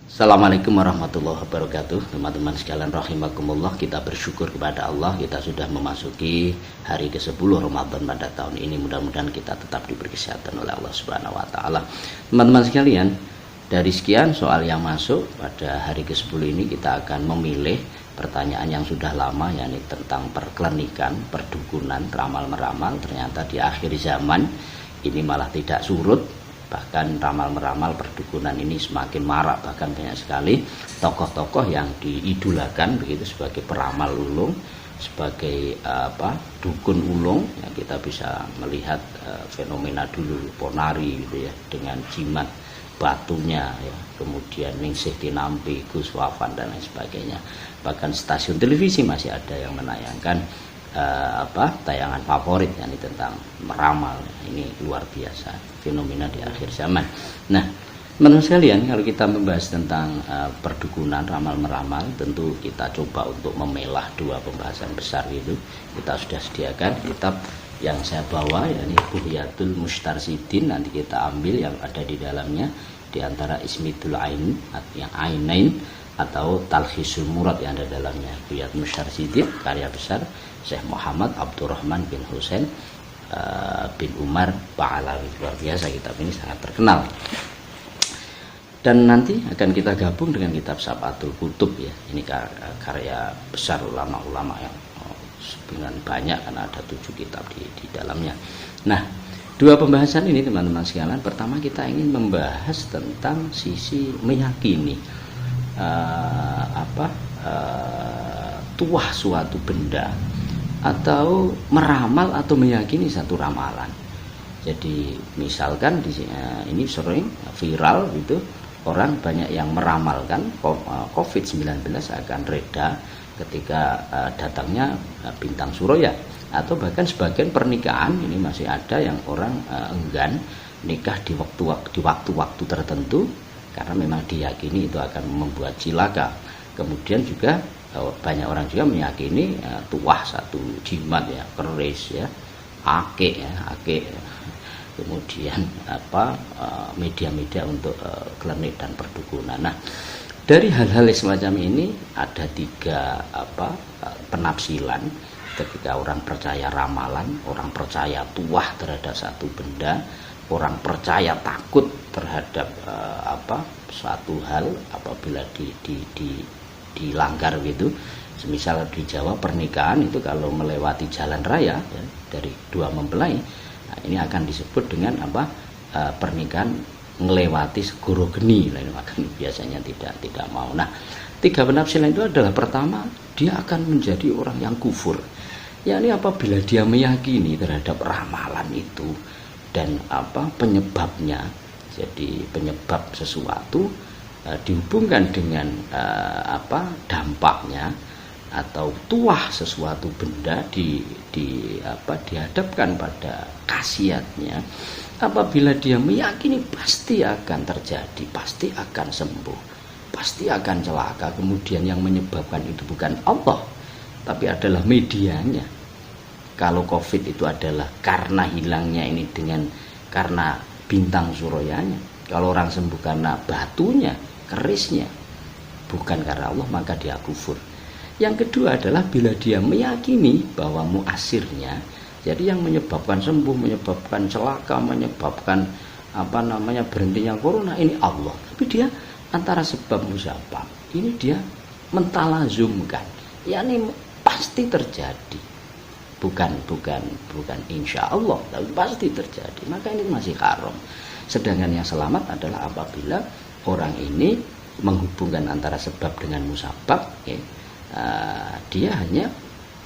Assalamualaikum warahmatullahi wabarakatuh. Teman-teman sekalian rahimakumullah, kita bersyukur kepada Allah, kita sudah memasuki hari ke-10 Ramadan pada tahun ini. Mudah-mudahan kita tetap diberi kesehatan oleh Allah Subhanahu wa taala. Teman-teman sekalian, dari sekian soal yang masuk pada hari ke-10 ini, kita akan memilih pertanyaan yang sudah lama, yakni tentang perklinikan, perdukunan, ramal-meramal. Ternyata di akhir zaman ini malah tidak surut. Bahkan ramal-meramal perdukunan ini semakin marak, bahkan banyak sekali tokoh-tokoh yang diidolakan begitu sebagai peramal ulung, sebagai dukun ulung. Ya, kita bisa melihat fenomena dulu Ponari gitu ya, dengan jimat batunya ya, kemudian Ningsih Tinampi, Gus Wafan dan lain sebagainya. Bahkan stasiun televisi masih ada yang menayangkan tayangan favorit yakni tentang meramal. Ini luar biasa fenomena di akhir zaman. Nah, teman-teman sekalian, kalau kita membahas tentang perdukunan, ramal-meramal, tentu kita coba untuk memilah dua pembahasan besar itu. Kita sudah sediakan kitab yang saya bawa, yakni Bughyatul Mustarsyidin. Nanti kita ambil yang ada di dalamnya, di antara Ismitul Ain, yang Ainain, atau Talkhisul Murad yang ada dalamnya. Bughyatul Mustarsyidin, karya besar Syekh Muhammad Abdurrahman bin Husain bin Umar Ba'alawi. Luar biasa, kitab ini sangat terkenal. Dan nanti akan kita gabung dengan kitab Sab'atul Kutub ya. Ini karya besar ulama-ulama yang dengan banyak, karena ada 7 kitab di dalamnya. Nah, dua pembahasan ini teman-teman sekalian. Pertama, kita ingin membahas tentang sisi meyakini tuah suatu benda, atau meramal atau meyakini satu ramalan. Jadi misalkan ini sering viral gitu, orang banyak yang meramalkan COVID-19 akan reda ketika datangnya bintang Suroya, atau bahkan sebagian pernikahan ini masih ada yang orang enggan nikah di waktu-waktu tertentu karena memang diyakini itu akan membuat cilaka. Kemudian juga banyak orang juga meyakini tuah satu jimat ya, keris ya, ake. Kemudian media-media untuk klinik dan perdukunan. Nah, dari hal-hal semacam ini ada 3 penafsiran ketika orang percaya ramalan, orang percaya tuah terhadap satu benda, orang percaya takut terhadap suatu hal apabila dilanggar gitu. Semisal di Jawa pernikahan itu kalau melewati jalan raya ya, dari 2 mempelai, nah, ini akan disebut dengan pernikahan melewati segoro geni. Nah, maka biasanya tidak mau. Nah, 3 penafsiran itu adalah, pertama, dia akan menjadi orang yang kufur. Yakni apabila dia meyakini terhadap ramalan itu dan penyebabnya, jadi penyebab sesuatu dihubungkan dengan dampaknya, atau tuah sesuatu benda dihadapkan pada khasiatnya. Apabila dia meyakini pasti akan terjadi, pasti akan sembuh, pasti akan celaka, kemudian yang menyebabkan itu bukan Allah tapi adalah medianya. Kalau COVID itu adalah karena hilangnya ini karena bintang Suroyanya. Kalau orang sembuh karena batunya, kerisnya, bukan karena Allah, maka dia kufur. Yang kedua adalah bila dia meyakini bahwa muasirnya, jadi yang menyebabkan sembuh, menyebabkan celaka, menyebabkan berhentinya corona, ini Allah. Tapi dia antara sebab musabab, ini dia mentalazumkan, yakni pasti terjadi. Bukan insya Allah, tapi pasti terjadi. Maka ini masih haram. Sedangkan yang selamat adalah apabila orang ini menghubungkan antara sebab dengan musabab, ya, dia hanya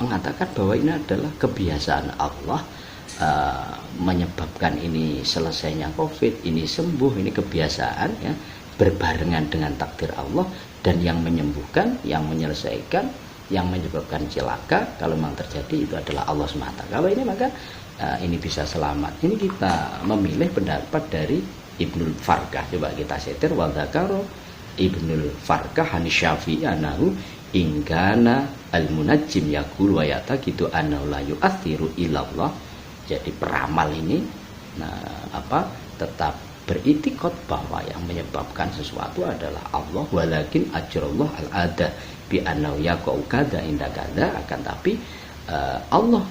mengatakan bahwa ini adalah kebiasaan Allah, menyebabkan ini selesainya COVID, ini sembuh, ini kebiasaan ya, berbarengan dengan takdir Allah, dan yang menyembuhkan, yang menyelesaikan, yang menyebabkan celaka kalau memang terjadi itu adalah Allah semata. Kalau ini maka ini bisa selamat. Ini kita memilih pendapat dari Ibnul Farqah. Coba kita setir, wa dzakara Ibnul Farqah an Syafi'i anahu ingkana al-munajjim yaqul wa yataqidu annahu la yu'athiru illallah. Jadi peramal ini tetap beritikad bahwa yang menyebabkan sesuatu adalah Allah, walakin ajrallah al-ada bi annahu yaqau kada inda kada, akan tapi Allah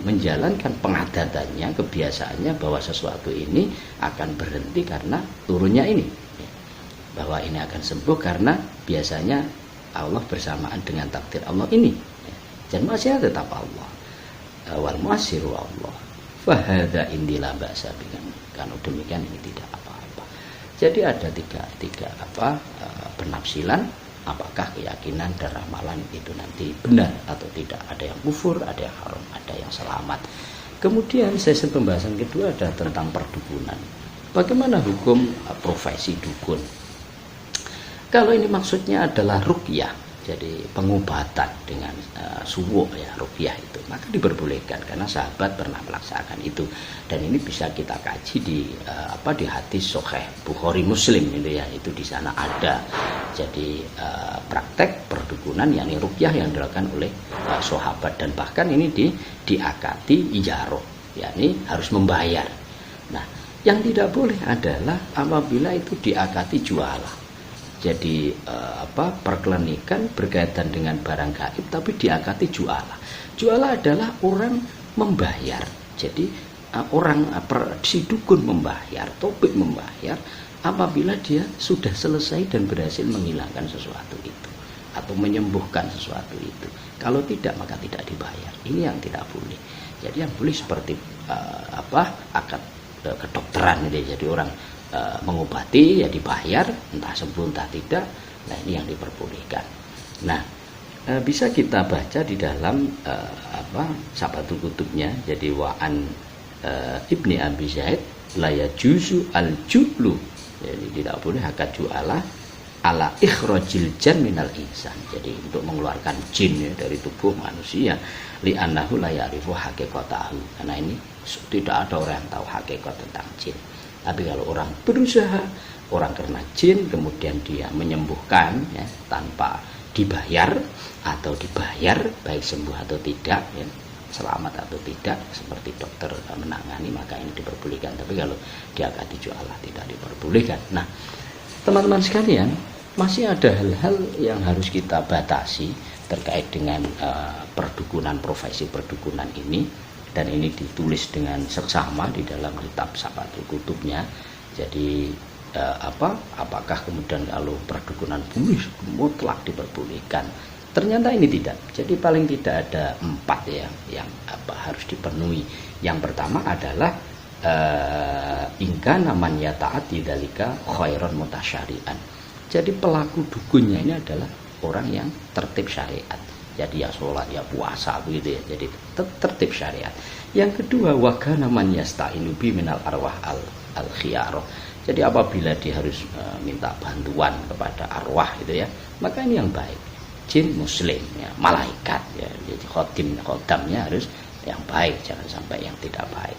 menjalankan pengadatannya, kebiasaannya bahwa sesuatu ini akan berhenti karena turunnya ini, bahwa ini akan sembuh karena biasanya Allah bersamaan dengan takdir Allah ini, dan masih tetap Allah, wal mu'assiru Allah fahada indila ba'sa bikan. Kalau demikian ini tidak apa-apa. Jadi ada tiga penafsiran, apakah keyakinan dan ramalan itu nanti benar atau tidak, ada yang kufur, ada yang haram, ada yang selamat. Kemudian sesi pembahasan kedua ada tentang perdukunan. Bagaimana hukum profesi dukun? Kalau ini maksudnya adalah ruqyah, jadi pengobatan dengan suwo ya, ruqyah itu, maka diperbolehkan karena sahabat pernah melaksanakan itu, dan ini bisa kita kaji di hadis Sahih Bukhari Muslim itu ya, itu di sana ada. Jadi praktek perdukunan yakni ruqyah yang dilakukan oleh sahabat, dan bahkan ini diakati ijaroh, yakni harus membayar. Nah, yang tidak boleh adalah apabila itu diakati jualah. Jadi perkelenikan berkaitan dengan barang gaib tapi diakati jualah. Jualah adalah orang membayar. Jadi si dukun membayar, topik membayar apabila dia sudah selesai dan berhasil menghilangkan sesuatu itu atau menyembuhkan sesuatu itu. Kalau tidak maka tidak dibayar. Ini yang tidak boleh. Jadi yang boleh seperti akad kedokteran itu. Jadi orang mengobati ya dibayar, entah sembuh entah tidak. Nah, ini yang diperbolehkan. Nah, bisa kita baca di dalam Sabatul Kutubnya. Jadi wa'an Ibni Abi Zaid la yajuzu al-jublu, jadi tidak boleh akad jualah ala ikhrajil jan minal insan, jadi untuk mengeluarkan jin ya, dari tubuh manusia, li annahu la ya'rifu haqiqatahu, karena ini tidak ada orang yang tahu hakikat tentang jin. Tapi kalau orang berusaha, orang kena jin kemudian dia menyembuhkan ya, tanpa dibayar atau dibayar, baik sembuh atau tidak ya, selamat atau tidak, seperti dokter menangani, maka ini diperbolehkan. Tapi kalau diakati jualah tidak diperbolehkan. Nah, teman-teman sekalian, masih ada hal-hal yang harus kita batasi terkait dengan perdukunan, profesi perdukunan ini. Dan ini ditulis dengan seksama di dalam kitab Sabatul Kutubnya. Jadi apakah kemudian kalau perdukunan boleh mutlak diperbolehkan? Ternyata ini tidak. Jadi paling tidak ada 4 yang harus dipenuhi. Yang pertama adalah ingka namanya taati dalika khairon mutasyari'an. Jadi pelaku dukunnya ini adalah orang yang tertib syariat. Jadi ya sholat, ya puasa begitu ya. Jadi tertib syariat. Yang kedua, wakana man yasta'inu bi minal arwah al khiyarah. Jadi apabila dia harus minta bantuan kepada arwah itu ya, maka ini yang baik. Jin muslim ya, malaikat ya. Jadi khodamnya harus yang baik, jangan sampai yang tidak baik.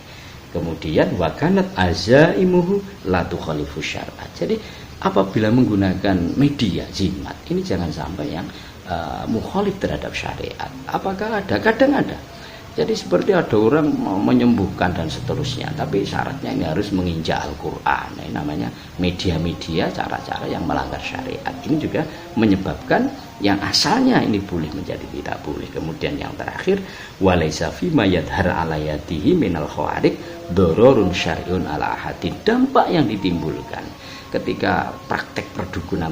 Kemudian wakanat azaimuhu la tukhalifu syar'a. Jadi apabila menggunakan media jimat, ini jangan sampai yang mukhalif terhadap syariat. Apakah ada? Kadang ada. Jadi seperti ada orang menyembuhkan dan seterusnya, tapi syaratnya ini harus menginjak Al-Quran. Ini namanya media-media, cara-cara yang melanggar syariat. Ini juga menyebabkan yang asalnya ini boleh menjadi tidak boleh. Kemudian yang terakhir, walaysa fi ma yadhar ala yadihi minal khawariq dororun syari'un ala ahadin. Dampak yang ditimbulkan ketika praktek perdukunan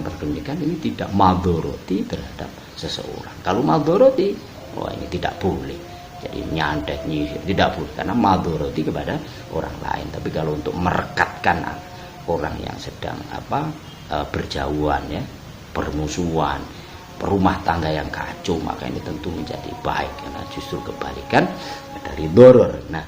ini tidak madoroti terhadap seseorang. Kalau madoroti, wah ini tidak boleh. Jadi nyandet nyisir tidak boleh karena madoroti kepada orang lain. Tapi kalau untuk merekatkan orang yang sedang berjauhan ya, permusuhan, rumah tangga yang kacau, maka ini tentu menjadi baik karena justru kebalikan dari doror. Nah,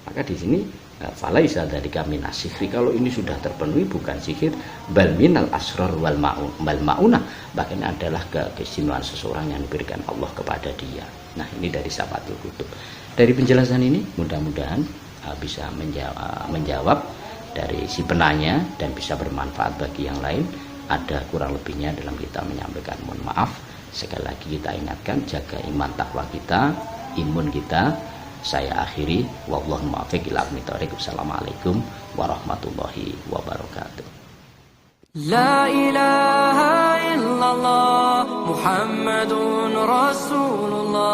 maka di sini falaisa dari kami nasihri, kalau ini sudah terpenuhi bukan sihir, bal minal asrar wal maunah, bahkan adalah keistimewaan seseorang yang diberikan Allah kepada dia. Nah, ini dari Sabatul Kutub. Dari penjelasan ini mudah-mudahan bisa menjawab dari si penanya dan bisa bermanfaat bagi yang lain. Ada kurang lebihnya dalam kita menyampaikan, mohon maaf. Sekali lagi kita ingatkan, jaga iman takwa kita, imun kita, saya akhiri. Wallahu muwaffiq ila aqwamit thoriq. Wassalamualaikum warahmatullahi wabarakatuh. La ilaha illallah Muhammadun Rasulullah.